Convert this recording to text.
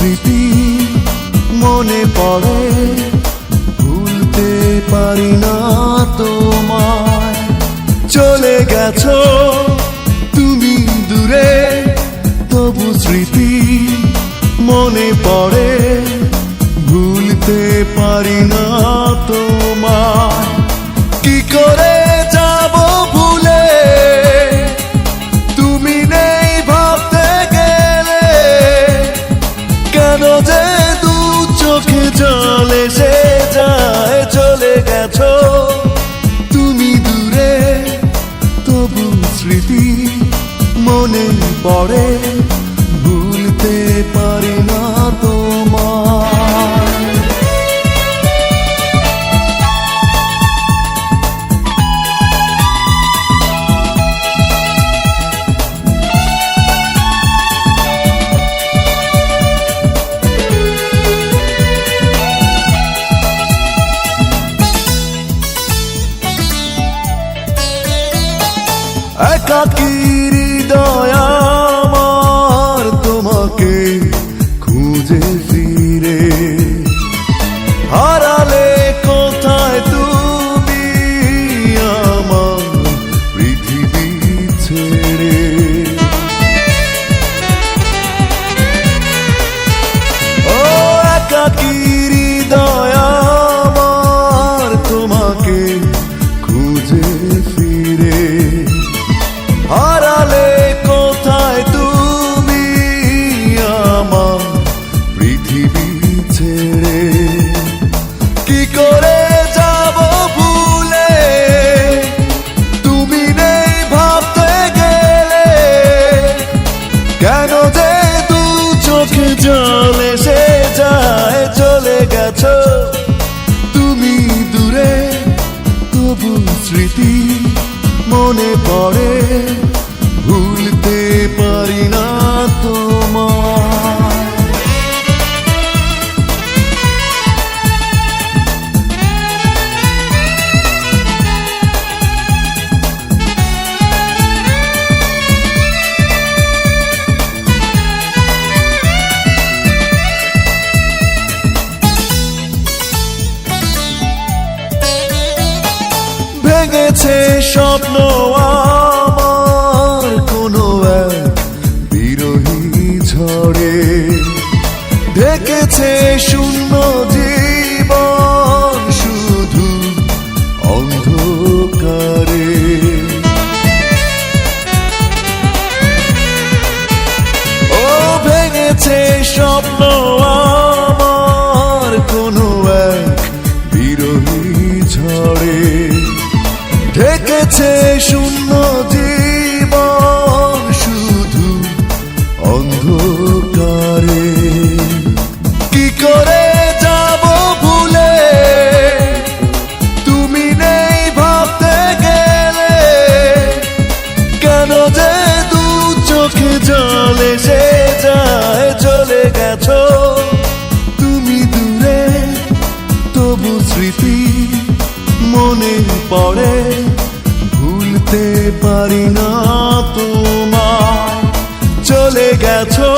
স্মৃতি মনে পড়ে, ভুলতে পারি না তোমায়। চলে গেছো তুমি দূরে, তবু স্মৃতি মনে পড়ে, ভুলতে পারি না তোমায়। কি করে যাব ভুলে, তুমি নেই ভাবতে গেলে, কেন যে দু চোখে জল এসে যায়। চলে গেছো তুমি দূরে, তবু স্মৃতি মনে পড়ে, ভুলতে পারি না তোমায়। একাকী হৃদয় আমার তোমাকে খুঁজে ফিরে, হারালে কোথায় তুমি আমার পৃথিবী ছেড়ে। ও একাকী হৃদয় আমার তোমাকে খুঁজে ফিরে, হারালে কোথায় তুমি আমার পৃথিবী ছেড়ে। কি করে যাব ভুলে, তুমি নেই ভাবতে গেলে, কেন যে দু চোখে জল এসে যায়। চলে গেছো তুমি দূরে, তবু স্মৃতি মনে পড়ে, ভুলতে পারি না তোমায়। ভেঙেছে স্বপ্ন আমার কোনো এক বিরহী ঝড়ে, ঢেকেছে শূন্য জীবন শুধু অন্ধকারে। ও ভেঙেছে স্বপ্ন আমার কোনো এক বিরহী ঝড়ে, ঢেকেছে শূন্য জীবন শুধু অন্ধকারে। কি করে যাব ভুলে, তুমি নেই ভাবতে গেলে, কেন যে দু চোখে জল এসে যায়। চলে গেছো তুমি দূরে, তবু স্মৃতি মনে পড়ে, ভুলতে পারি না তোমায়। চলে গেছো